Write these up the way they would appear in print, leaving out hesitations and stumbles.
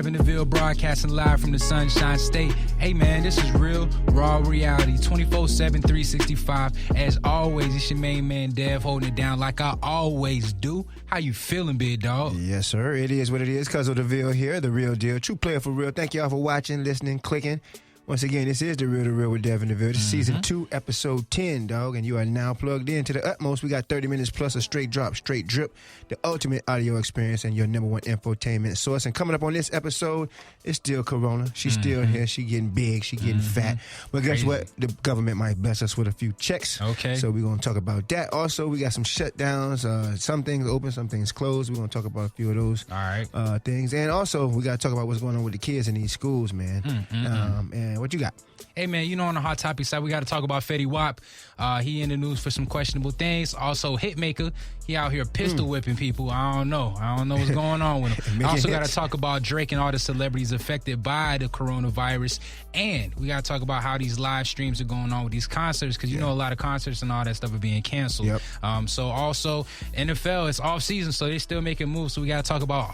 Devin Deville, broadcasting live from the Sunshine State. Hey, man, this is real, raw reality, 24/7, 365. As always, it's your main man, Dev, holding it down like I always do. How you feeling, big dog? Yes, sir. It is what it is. Cuz of Deville here, the real deal. True player for real. Thank y'all for watching, listening, clicking. Once again, this is The Real with Devin Deville. This is Season 2, Episode 10, dog, and you are now plugged in to the utmost. We got 30 minutes plus a straight drop, straight drip, the ultimate audio experience and your number one infotainment source. And coming up on this episode, it's still Corona. She's still here. She getting big. She getting fat. But guess what? The government might bless us with a few checks. Okay. So we're going to talk about that. Also, we got some shutdowns. Some things open, some things closed. We're going to talk about a few of those things. And also, we got to talk about what's going on with the kids in these schools, man. And what you got? Hey, man, you know, on the hot topic side, we got to talk about Fetty Wap. He in the news for some questionable things. Also, Hitmaka, he out here pistol whipping people. I don't know what's going on with him. I also got to talk about Drake and all the celebrities affected by the coronavirus. And we got to talk about how these live streams are going on with these concerts, because you know a lot of concerts and all that stuff are being canceled. Yep. So also, NFL, it's off season, so they're still making moves. So we got to talk about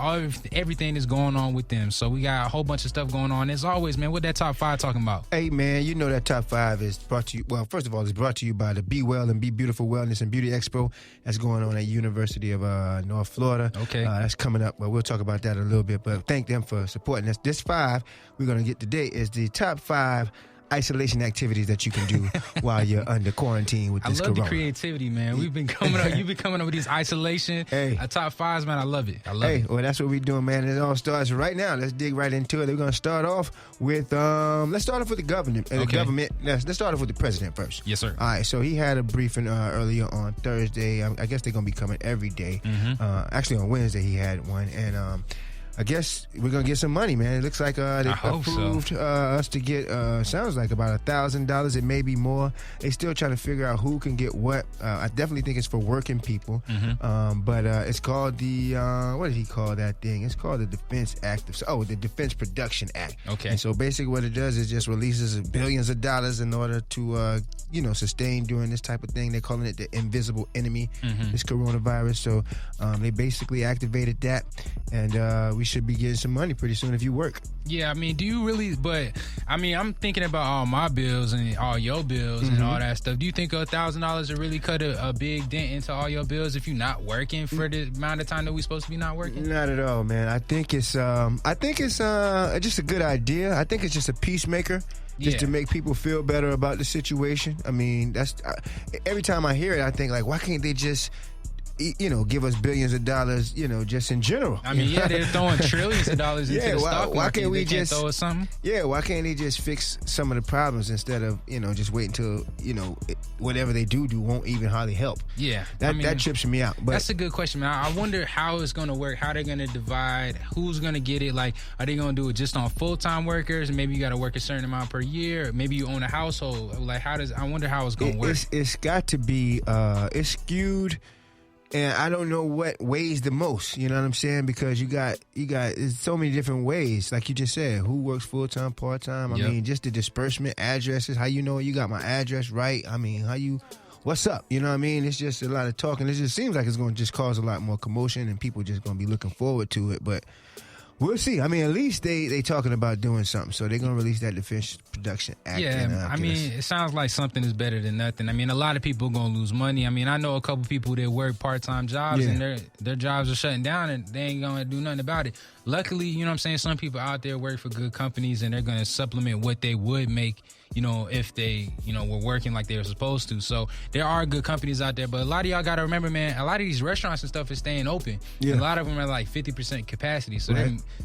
everything that's going on with them. So we got a whole bunch of stuff going on. As always, man, what that top 5 talking about? Hey, man, you know that top 5 is brought to you, well, first of all, it's brought to you by the Be Well and Be Beautiful Wellness and Beauty Expo that's going on at University of North Florida. Okay. That's coming up, but we'll talk about that in a little bit. But thank them for supporting us. This 5 we're going to get today is the top 5 isolation activities that you can do while you're under quarantine with this I love corona. the creativity, man. We've been coming up. You've been coming up with these isolation top 5s, man. I love it. Well, that's what we're doing, man. It all starts right now. Let's dig right into it. We're going to start off with let's start off with the government. The government. Let's start off with the president first. Yes, sir. All right. So he had a briefing earlier on Thursday. I guess they're going to be coming every day. Actually, on Wednesday he had one, and I guess we're going to get some money, man. It looks like they approved us to get, sounds like about $1,000. It may be more. They still trying to figure out who can get what. I definitely think it's for working people. But it's called the, what did he call that thing? It's called the Defense Act. The Defense Production Act. Okay. And so basically what it does is just releases billions of dollars in order to, sustain during this type of thing. They're calling it the invisible enemy, this coronavirus. So they basically activated that. And we should be getting some money pretty soon if you work. Yeah, I mean, do you really? But I mean, I'm thinking about all my bills and all your bills and all that stuff. Do you think $1,000 will really cut a big dent into all your bills if you're not working for the amount of time that we're supposed to be not working? Not at all, man. I think it's just a good idea. I think it's just a peacemaker. Just to make people feel better about the situation. I mean, that's every time I hear it, I think, like, why can't they just give us billions of dollars, just in general. I mean, they're throwing trillions of dollars into the stock market. Why can't we just throw us something? Yeah, why can't they just fix some of the problems instead of, just wait until, whatever they do won't even hardly help. Yeah. That trips me out. But that's a good question, man. I wonder how it's going to work, how they're going to divide, who's going to get it. Like, are they going to do it just on full-time workers? And maybe you got to work a certain amount per year. Maybe you own a household. Like, I wonder how it's going to work. It's got to be, it's skewed. And I don't know what weighs the most, you know what I'm saying? Because you got there's so many different ways. Like you just said, who works full-time, part-time? I mean, just the disbursement, addresses, how you know you got my address right? I mean, what's up? You know what I mean? It's just a lot of talking. It just seems like it's going to just cause a lot more commotion and people just going to be looking forward to it. But we'll see. I mean, at least they talking about doing something. So they're going to release that Defense Production Act. Yeah, I mean, it sounds like something is better than nothing. I mean, a lot of people are going to lose money. I mean, I know a couple people that work part-time jobs and their jobs are shutting down and they ain't going to do nothing about it. Luckily, you know what I'm saying, some people out there work for good companies and they're going to supplement what they would make, if they, were working like they were supposed to. So there are good companies out there, but a lot of y'all got to remember, man, a lot of these restaurants and stuff is staying open. Yeah. A lot of them are like 50% capacity. So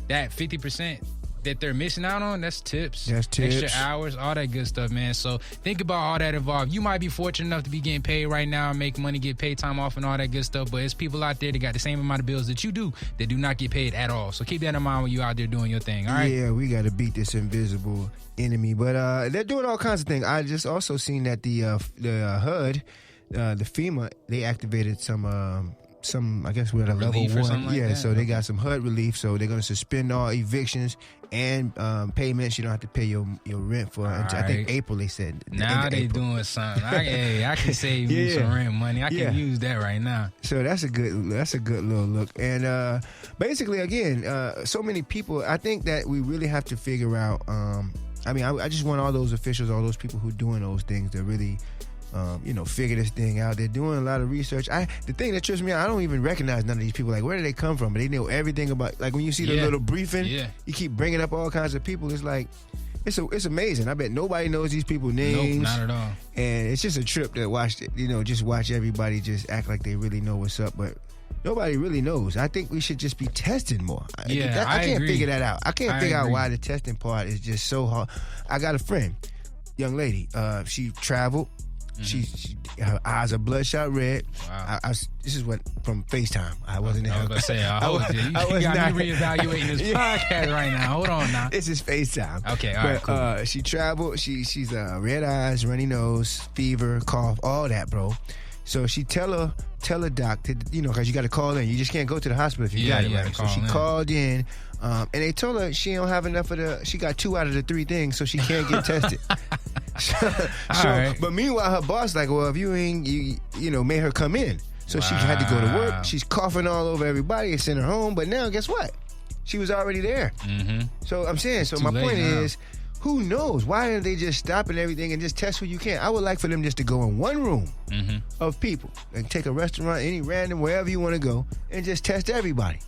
that 50% that they're missing out on, that's tips. Extra hours, all that good stuff, man. So think about all that involved. You might be fortunate enough to be getting paid right now, make money, get paid time off and all that good stuff, but it's people out there that got the same amount of bills that you do that do not get paid at all. So keep that in mind when you're out there doing your thing, all right? Yeah, we got to beat this invisible enemy. But they're doing all kinds of things. I just also seen that the HUD, the FEMA, they activated some some, I guess we're at a level 1. Like that? So they got some HUD relief. So they're going to suspend all evictions and payments. You don't have to pay your rent for until, I think April, they said. Now they doing something. I can save you some rent money. I can use that right now. So that's a good little look. And basically, again, so many people, I think that we really have to figure out, I just want all those officials, all those people who are doing those things to really figure this thing out. They're doing a lot of research. The thing that trips me out, I don't even recognize none of these people. Like, where do they come from? But they know everything about, like, when you see the little briefing, you keep bringing up all kinds of people. It's like, it's amazing. I bet nobody knows these people's names. Nope, not at all. And it's just a trip to watch, just watch everybody just act like they really know what's up. But nobody really knows. I think we should just be testing more. I can't agree. figure that out. I can't figure out why the testing part is just so hard. I got a friend, young lady. She traveled. Her eyes are bloodshot red. Wow. This is what from FaceTime. I wasn't there. I was going to say, I was got me reevaluating this podcast right now. Hold on now. This is FaceTime. Okay, all right, cool. She traveled. She's red eyes, runny nose, fever, cough, all that, bro. So she tell her doc, because you got to call in. You just can't go to the hospital if you got it, right? So she called in, and they told her she don't have enough she got 2 out of the 3 things, so she can't get tested. Right. But meanwhile, her boss like, well, if you ain't, made her come in. So she had to go to work. She's coughing all over everybody and sent her home. But now, guess what? She was already there. Mm-hmm. So I'm saying, my point is, who knows? Why didn't they just stop and everything and just test who you can? I would like for them just to go in one room of people and take a restaurant, any random, wherever you want to go, and just test everybody.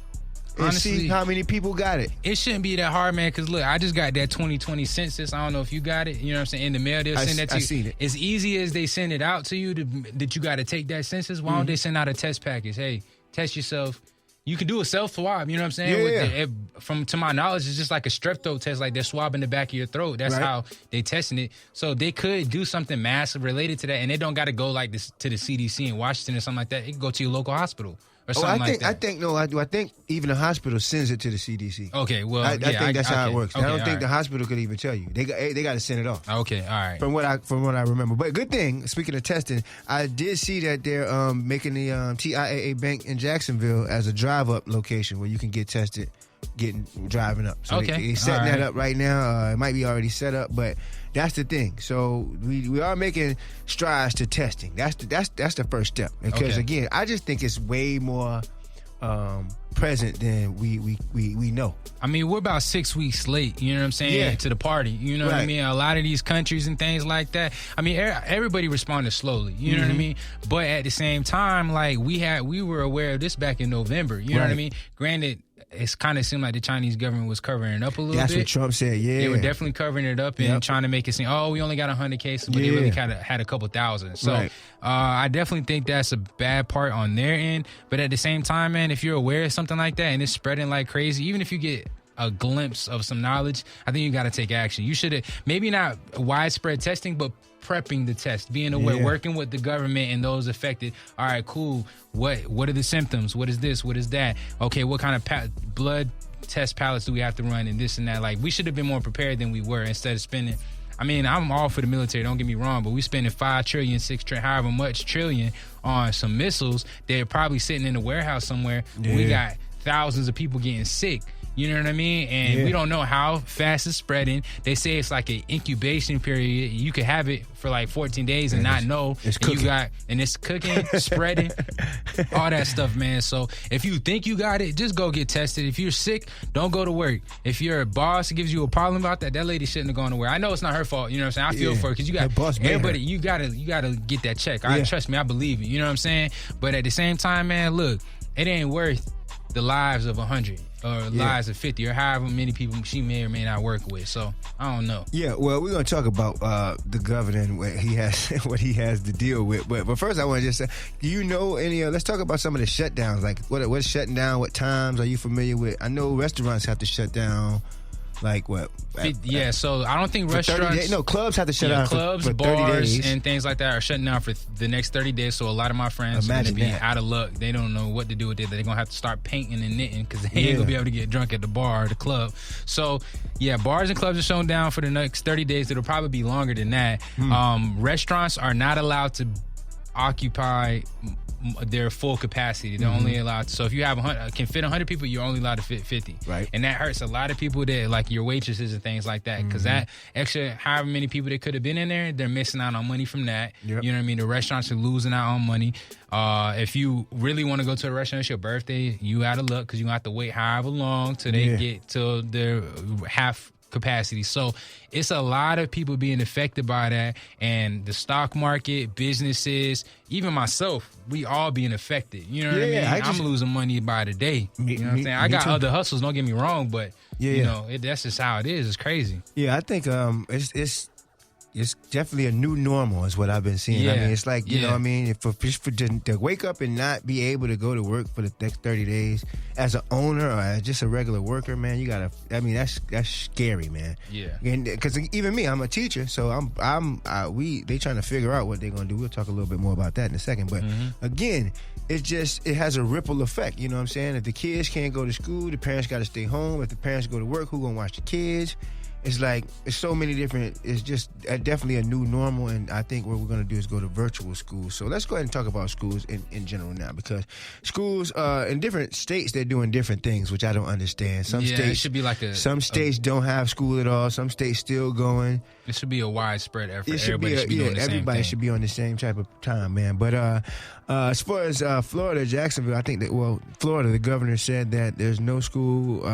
And honestly, see how many people got it. It shouldn't be that hard, man, because, look, I just got that 2020 census. I don't know if you got it. You know what I'm saying? In the mail, they'll send that to you. I seen it. As easy as they send it out to you that you got to take that census, why don't they send out a test package? Hey, test yourself. You can do a self-swab, you know what I'm saying? To my knowledge, it's just like a strep throat test, like they're swabbing the back of your throat. That's how they testing it. So they could do something massive related to that, and they don't got to go like this to the CDC in Washington or something like that. It can go to your local hospital. Or something like that. I think even the hospital sends it to the CDC. Okay, well, I think that's how it works. Okay, I don't think the hospital could even tell you. They got to send it off. Okay, all right. From what I remember, but good thing. Speaking of testing, I did see that they're making the TIAA Bank in Jacksonville as a drive-up location where you can get tested, driving up. So they're setting that up right now. It might be already set up, but that's the thing. So we are making strides to testing. That's the first step. Because again, I just think it's way more present than we know. I mean, we're about 6 weeks late, you know what I'm saying, to the party. You know what I mean? A lot of these countries and things like that. I mean, everybody responded slowly, you know what I mean? But at the same time, like, we were aware of this back in November, you know what I mean? Granted, it's kind of seemed like the Chinese government was covering it up a little bit. That's what Trump said, They were definitely covering it up and trying to make it seem, we only got 100 cases, but they really kind of had a couple thousand. So I definitely think that's a bad part on their end. But at the same time, man, if you're aware of something like that and it's spreading like crazy, even if you get a glimpse of some knowledge, I think you got to take action. You should maybe not widespread testing, but prepping the test, being aware, working with the government and those affected. All right, cool. What are the symptoms? What is this? What is that? Okay, what kind of blood test palettes do we have to run and this and that? Like, we should have been more prepared than we were instead of spending. I mean, I'm all for the military, don't get me wrong, but we spending $5 trillion, $6 trillion, however much trillion on some missiles. They're probably sitting in a warehouse somewhere. We got thousands of people getting sick. You know what I mean? And we don't know how fast it's spreading. They say it's like an incubation period. You could have it for like 14 days and not know. It's cooking. And it's cooking, spreading, all that stuff, man. So if you think you got it, just go get tested. If you're sick, don't go to work. If your boss gives you a problem about that lady shouldn't have gone to work. I know it's not her fault. You know what I'm saying? I feel for her because you got everybody. You gotta get that check. Trust me, I believe it. You know what I'm saying? But at the same time, man, look, it ain't worth the lives of 100 or lives of 50 or however many people she may or may not work with. So I don't know. Yeah, well, we're gonna talk about the governor and what he has to deal with. But first, I want to just say, do you know any? Let's talk about some of the shutdowns. Like what's shutting down? What times are you familiar with? I know restaurants have to shut down. Like what? So I don't think restaurants. Clubs have to shut down. Clubs, for 30 bars, days. and things like that are shutting down for the next 30 days. So a lot of my friends are going to be out of luck. They don't know what to do with it. They're going to have to start painting and knitting because they ain't going to be able to get drunk at the bar or the club. So, bars and clubs are shutting down for the next 30 days. It'll probably be longer than that. Restaurants are not allowed to occupy their full capacity. They're only allowed. So if you have can fit 100 people, you're only allowed to fit 50. Right. And that hurts a lot of people that like your waitresses and things like that, because that extra however many people that could have been in there, they're missing out on money from that. Yep. You know what I mean? The restaurants are losing out on money. If you really want to go to a restaurant, it's your birthday, you out of luck because you have to wait however long till they get to their half capacity. So it's a lot of people being affected by that, and the stock market, businesses, even myself, we all being affected. You know what I mean? I'm losing money by the day. You know what I'm saying? I got other hustles, don't get me wrong, but you know, that's just how it is. It's crazy. Yeah, I think it's definitely a new normal is what I've been seeing. I mean, it's like, you know what I mean? To wake up and not be able to go to work for the next 30 days as an owner or as just a regular worker, man, you gotta, I mean, that's scary, man. Yeah. Because even me, I'm a teacher, so they trying to figure out what they're gonna do. We'll talk a little bit more about that in a second. But again, it has a ripple effect, you know what I'm saying? If the kids can't go to school, the parents gotta stay home. If the parents go to work, who gonna watch the kids? It's like, it's so many different, it's just definitely a new normal, and I think what we're going to do is go to virtual schools. So let's go ahead and talk about schools in general now, because schools in different states, they're doing different things, which I don't understand. Some states, it should be like some states don't have school at all. Some states still going. It should be a widespread effort. Everybody should be doing the same thing. Everybody should be on the same type of time, man. But as far as Florida, Jacksonville, I think that, Florida, the governor said that there's no school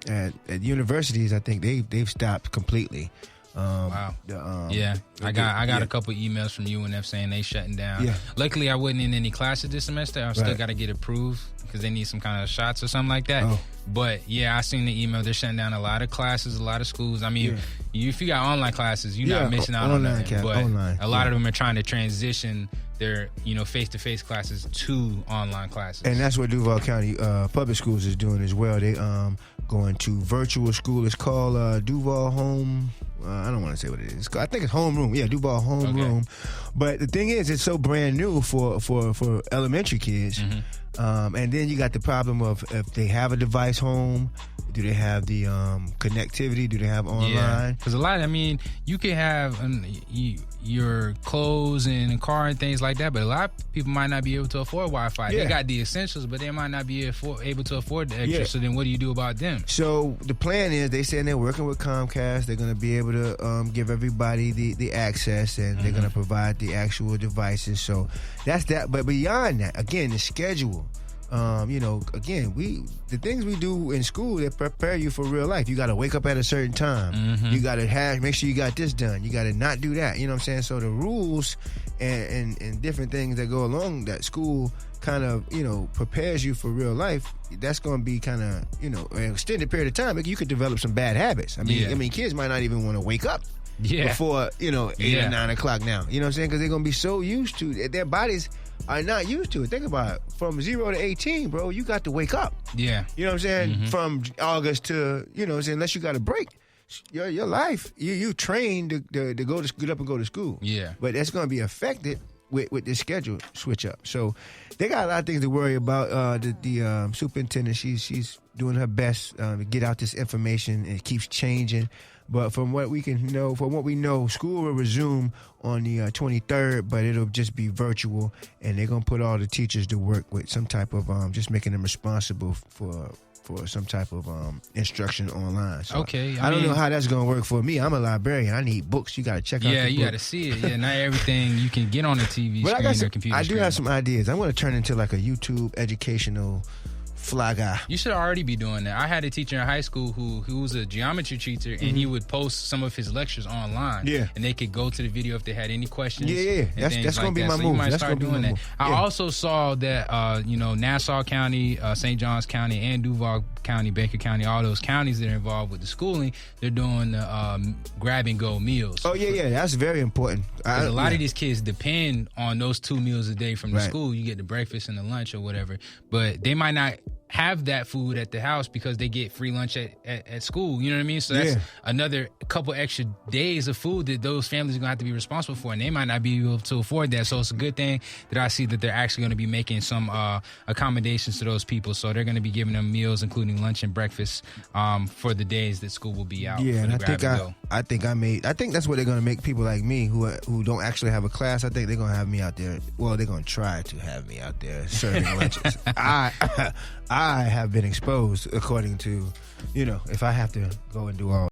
at universities. I think they've stopped completely. Wow. I got a couple emails from UNF saying they shutting down. Yeah. Luckily, I wasn't in any classes this semester. I still got to get approved because they need some kind of shots or something like that. Oh. But I seen the email. They're shutting down a lot of classes, a lot of schools. I mean, if you got online classes, you're not missing out on nothing. But a lot of them are trying to transition their face-to-face classes to online classes. And that's what Duval County Public Schools is doing as well. They going to virtual school. It's called Duval Home. I don't want to say what it is. I think it's homeroom. Yeah, Duval homeroom. But the thing is, it's so brand new for elementary kids. And then you got the problem of if they have a device home, do they have the connectivity? Do they have online? Because a lot, you can have your clothes and a car and things like that, but a lot of people might not be able to afford Wi-Fi. They got the essentials, but they might not be able to afford the extra. So then what do you do about them? So the plan is, they said they're working with Comcast. They're going to be able to give everybody the access, and they're going to provide the actual devices. So that's that. But beyond that, again, the schedule. The things we do in school that prepare you for real life. You got to wake up at a certain time. You got to make sure you got this done. You got to not do that. You know what I'm saying? So the rules and different things that go along that school kind of, prepares you for real life. That's going to be kind of, an extended period of time. You could develop some bad habits. Kids might not even want to wake up before, 8 or 9 o'clock now. You know what I'm saying? Because they're going to be so used to it. Their bodies are not used to it. Think about it. From 0 to 18, bro, you got to wake up. Yeah. You know what I'm saying? From August to, unless you got a break. Your life, you trained to get up and go to school. Yeah. But that's going to be affected with this schedule switch up. So they got a lot of things to worry about. The superintendent, she's doing her best to get out this information. It keeps changing. But from what we know, school will resume on the 23rd, but it'll just be virtual, and they're going to put all the teachers to work with some type of just making them responsible for some type of instruction online. So I don't know how that's going to work for me. I'm a librarian. I need books. You got to check out the book. You got to see it. Yeah, not everything you can get on the TV screen or computer I screen. do have some ideas. I want to turn into like a YouTube educational fly guy. You should already be doing that. I had a teacher in high school who was a geometry teacher, and he would post some of his lectures online. Yeah. And they could go to the video if they had any questions. Yeah. That's going to be my move. You might start doing that. I also saw that, Nassau County, St. Johns County, and Duval County, Baker County, all those counties that are involved with the schooling, they're doing the grab-and-go meals. Oh, yeah. That's very important. A lot of these kids depend on those 2 meals a day from the school. You get the breakfast and the lunch or whatever. But they might not have that food at the house because they get free lunch at school. You know what I mean? So that's another couple extra days of food that those families are going to have to be responsible for, and they might not be able to afford that. So it's a good thing that I see that they're actually going to be making some accommodations to those people. So they're going to be giving them meals, including lunch and breakfast, for the days that school will be out. Yeah, and I think that's what they're going to make people like me who don't actually have a class. I think they're going to have me out there. Well, they're going to try to have me out there serving lunches. I have been exposed according to, if I have to go and do all